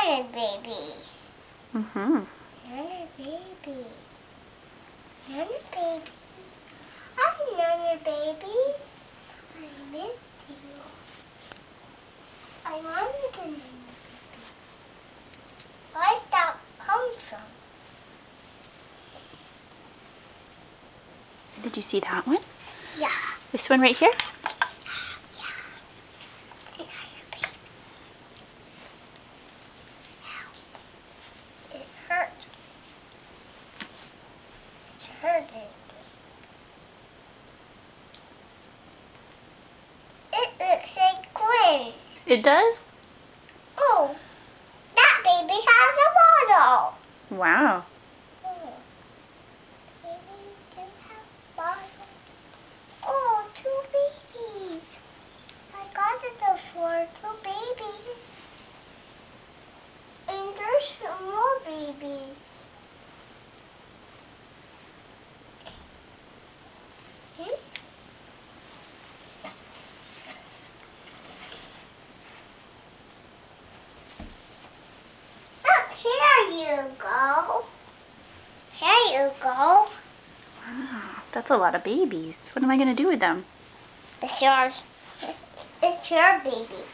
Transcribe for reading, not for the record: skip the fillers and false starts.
Nana baby. Mm-hmm. Nana baby. Nana baby. Hi, Nana baby. I miss you. I wanted a Nana baby. Where's that come from? Did you see that one? Yeah. This one right here? Nana baby. It hurt. It's hurting. It looks like Gwen. It does? Oh, that baby has a bottle. Wow. Oh, baby do have bottle. Oh, two babies. I got it for two babies. And there's some more babies. Hmm? Look, here you go. Here you go. Wow, that's a lot of babies. What am I going to do with them? It's yours. It's your baby.